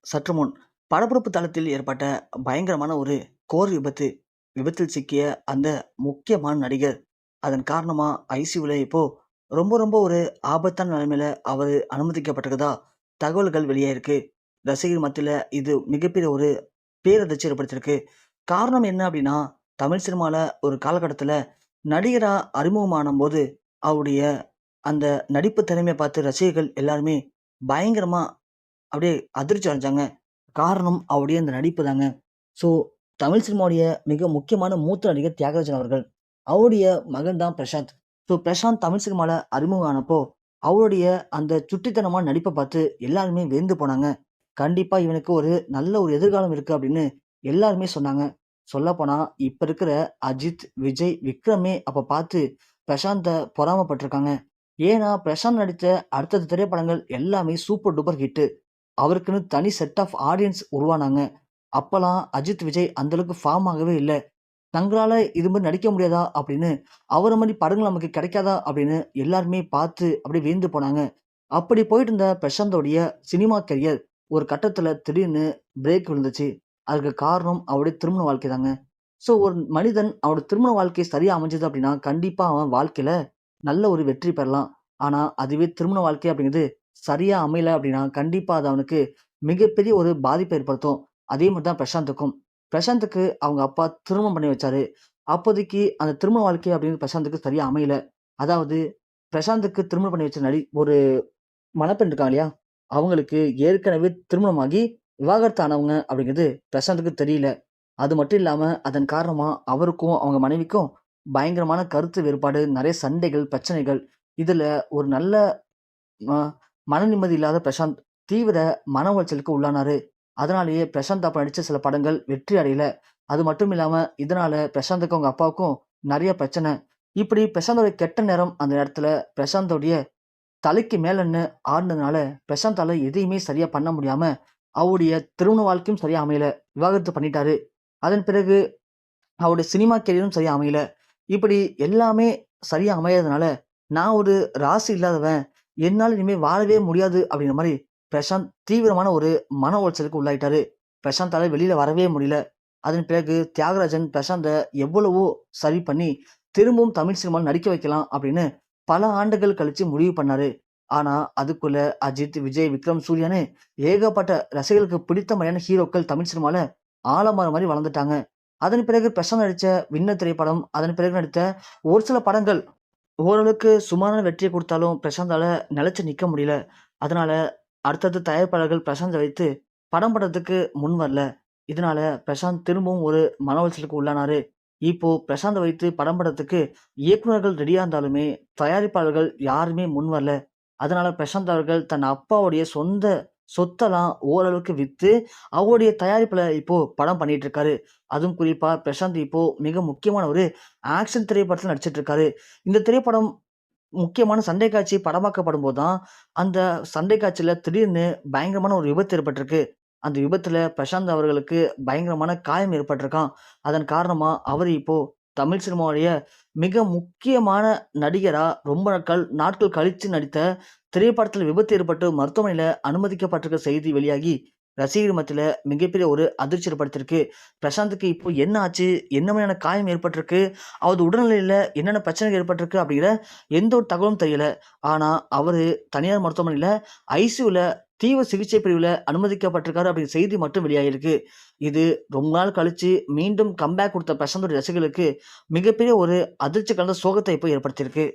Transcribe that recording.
சற்று முன் படப்பிடிப்பு தளத்தில் ஏற்பட்ட பயங்கரமான ஒரு கோர் விபத்து. விபத்தில் சிக்கிய அந்த முக்கியமான நடிகர். அதன் காரணமா ஐசியூல இப்போ ரொம்ப ரொம்ப ஒரு ஆபத்தான நிலைமையில அவரு அனுமதிக்கப்பட்டிருக்கதா தகவல்கள் வெளியாயிருக்கு. ரசிகர் மத்தியில இது மிகப்பெரிய ஒரு பேரதிர்ச்சி ஏற்படுத்தியிருக்கு. காரணம் என்ன அப்படின்னா, தமிழ் சினிமால ஒரு காலகட்டத்தில நடிகரா அறிமுகமானம்போது, அவருடைய அந்த நடிப்பு திறமைய பார்த்து ரசிகர்கள் எல்லாருமே பயங்கரமா அப்படியே அதிர்ச்சி அடைஞ்சாங்க. காரணம் அவருடைய அந்த நடிப்பு தாங்க. ஸோ தமிழ் சினிமாவுடைய மிக முக்கியமான மூத்த நடிகர் தியாகராஜன் அவர்கள். அவருடைய மகன் தான் பிரசாந்த். ஸோ பிரசாந்த் தமிழ் சினிமால அறிமுகம் ஆனப்போ, அவருடைய அந்த சுட்டித்தனமான நடிப்ப பார்த்து எல்லாருமே வியந்து போனாங்க. கண்டிப்பா இவனுக்கு ஒரு நல்ல ஒரு எதிர்காலம் இருக்கு அப்படின்னு எல்லாருமே சொன்னாங்க. சொல்லப்போனா இப்ப இருக்கிற அஜித், விஜய், விக்ரமே அப்ப பார்த்து பிரசாந்த பொறாமப்பட்டுருக்காங்க. ஏன்னா பிரசாந்த் நடித்த அடுத்தடுத்த திரைப்படங்கள் எல்லாமே சூப்பர் டூப்பர் ஹிட். அவருக்குன்னு தனி செட் ஆஃப் ஆடியன்ஸ் உருவானாங்க. அப்பலாம் அஜித், விஜய் அந்த அளவுக்கு ஃபார்ம் ஆகவே இல்ல. "தங்களால இது மாரி நடிக்க முடியாதா?" அப்படின்னு, "அவர மாரி படங்கள் நமக்கு கிடைக்காதா?" அப்படின்னு எல்லாருமே பார்த்து அப்படியே வியந்து போனாங்க. அப்படி போயிட்டு இருந்த பிரசாந்தோடைய சினிமா கரியர் ஒரு கட்டத்துல திடீர்னு பிரேக் விழுந்துச்சு. அதுக்கு காரணம் அவருடைய திருமண வாழ்க்கை தாங்க. ஸோ ஒரு மனிதன் அவனோட திருமண வாழ்க்கை சரியா அமைஞ்சது அப்படின்னா, கண்டிப்பா அவன் வாழ்க்கையில நல்ல ஒரு வெற்றி பெறலாம். ஆனா, அதுவே திருமண வாழ்க்கை அப்படிங்கிறது சரியா அமையல அப்படின்னா, கண்டிப்பா அது அவனுக்கு மிகப்பெரிய ஒரு பாதிப்ப ஏற்படுத்தும். அதே மாரி தான் பிரசாந்துக்கும். பிரசாந்துக்கு அவங்க அப்பா திருமணம் பண்ணி வச்சாரு. அப்போதைக்கு அந்த திருமண வாழ்க்கை அப்படிங்கிறது பிரசாந்துக்கு சரியா அமையல. அதாவது பிரசாந்துக்கு திருமணம் பண்ணி வச்ச ஒரு மணப்பெண் இருக்காங்க இல்லையா? அவங்களுக்கு ஏற்கனவே திருமணமாகி விவாகரத்து ஆனவங்க அப்படிங்கிறது பிரசாந்துக்கு தெரியல. அது மட்டும் இல்லாம, அதன் காரணமா அவருக்கும், அவங்க மனைவிக்கும் பயங்கரமான கருத்து வேறுபாடு, நெறைய சண்டைகள், பிரச்சனைகள். இதுல ஒரு நல்ல ம மன நிம்மதி இல்லாத பிரசாந்த் தீவிர மன உளைச்சலுக்கு உள்ளானாரு. அதனாலேயே பிரசாந்த் அப்ப நடிச்ச சில படங்கள் வெற்றி அடையல. அது மட்டும் இல்லாம, இதனால பிரசாந்துக்கும் அவங்க அப்பாவுக்கும் நெறைய பிரச்சனை. இப்படி பிரசாந்தோட கெட்ட நேரம் அந்த நேரத்துல பிரசாந்தோடைய தலைக்கு மேலன்னு ஆடுனதுனால, பிரசாந்தால எதையுமே சரியா பண்ண முடியாம, அவருடைய திருமண வாழ்க்கையும் சரியா அமையல. விவாகரத்து பண்ணிட்டாரு. அதன் பிறகு அவருடைய சினிமா கெரியரும் சரியா அமையல. இப்படி எல்லாமே சரியா அமையாதனால, நான் ஒரு ராசி இல்லாதவன். என்னால இனிமே வாழவே முடியாது அப்படிங்கிற மாரி பிரசாந்த் தீவிரமான ஒரு மன உளைச்சலுக்கு உள்ளாயிட்டாரு. பிரசாந்தால வெளியில வரவே முடியல. அதன் பிறகு தியாகராஜன் பிரசாந்த எவ்வளவோ சரி பண்ணி, திரும்பவும் தமிழ் சினிமால நடிக்க வைக்கலாம் அப்படின்னு பல ஆண்டுகள் கழிச்சு முடிவு பண்ணாரு. ஆனா, அதுக்குள்ள அஜித், விஜய், விக்ரம், சூர்யான்னு ஏகப்பட்ட ரசிகர்களுக்கு பிடித்த மாரியான ஹீரோக்கள் தமிழ் சினிமால ஆலமரம் மாரி வளர்ந்துட்டாங்க. அதன் பிறகு பிரசாந்த் நடிச்ச வின்னர் திரைப்படம், அதன் பிறகு நடித்த ஒரு சில படங்கள் ஓரளவுக்கு சுமாரான வெற்றிய குடுத்தாலும், பிரசாந்தால நிலைச்சு நிக்க முடியல. அதனால அடுத்தடுத்த தயாரிப்பாளர்கள் பிரசாந்த வைத்து படம் பண்றதுக்கு முன் வரல. இதனால பிரசாந்த் திரும்பவும் ஒரு மன உளைச்சலுக்கு உள்ளானாரு. இப்போ பிரசாந்த வைத்து படம் பண்றதுக்கு இயக்குனர்கள் ரெடியா இருந்தாலுமே, தயாரிப்பாளர்கள் யாருமே முன் வரல. அதனால பிரசாந்த் அவர்கள் தன் அப்பாவுடைய சொந்த சொத்தெல்லாம் ஓரளவுக்கு வித்து, அவருடைய தயாரிப்புல இப்போ படம் பண்ணிட்டு இருக்காரு. அதுவும் குறிப்பா பிரசாந்த் இப்போ மிக முக்கியமான ஒரு ஆக்ஷன் திரைப்படத்துல நடிச்சிட்டு இருக்காரு. இந்த திரைப்படம் முக்கியமான சண்டை காட்சி படமாக்கப்படும்போது தான், அந்த சண்டை காட்சியில திடீர்னு பயங்கரமான ஒரு விபத்து ஏற்பட்டிருக்கு. அந்த விபத்துல பிரசாந்த் அவர்களுக்கு பயங்கரமான காயம் ஏற்பட்டிருக்காம். அதன் காரணமா அவரு இப்போ தமிழ் சினிமாவுடைய மிக முக்கியமான நடிகரா ரொம்ப நாட்கள் கழிச்சு நடித்த திரைப்படத்துல விபத்து ஏற்பட்டு மருத்துவமனையில அனுமதிக்கப்பட்டிருக்க செய்தி வெளியாகி, ரசிகர் மத்தியில மிகப்பெரிய ஒரு அதிர்ச்சி ஏற்படுத்தியிருக்கு. பிரசாந்துக்கு இப்போ என்ன ஆச்சு? என்ன மாதிரியான காயம் ஏற்பட்டிருக்கு? அவரது உடல்நிலையில என்னென்ன பிரச்சனைகள் ஏற்பட்டிருக்கு? அப்படிங்கிற எந்த ஒரு தகவலும் தெரியல. ஆனா, அவரு தனியார் மருத்துவமனையில ஐசியூல தீவிர சிகிச்சை பிரிவுல அனுமதிக்கப்பட்டிருக்காரு அப்படிங்கிற செய்தி மட்டும் வெளியாகியிருக்கு. இது ரொம்ப நாள் கழிச்சு மீண்டும் கம்பேக் குடுத்த பிரசாந்தோட ரசிகர்களுக்கு மிகப்பெரிய ஒரு அதிர்ச்சி கலந்த சோகத்த இப்போ ஏற்படுத்தியிருக்கு.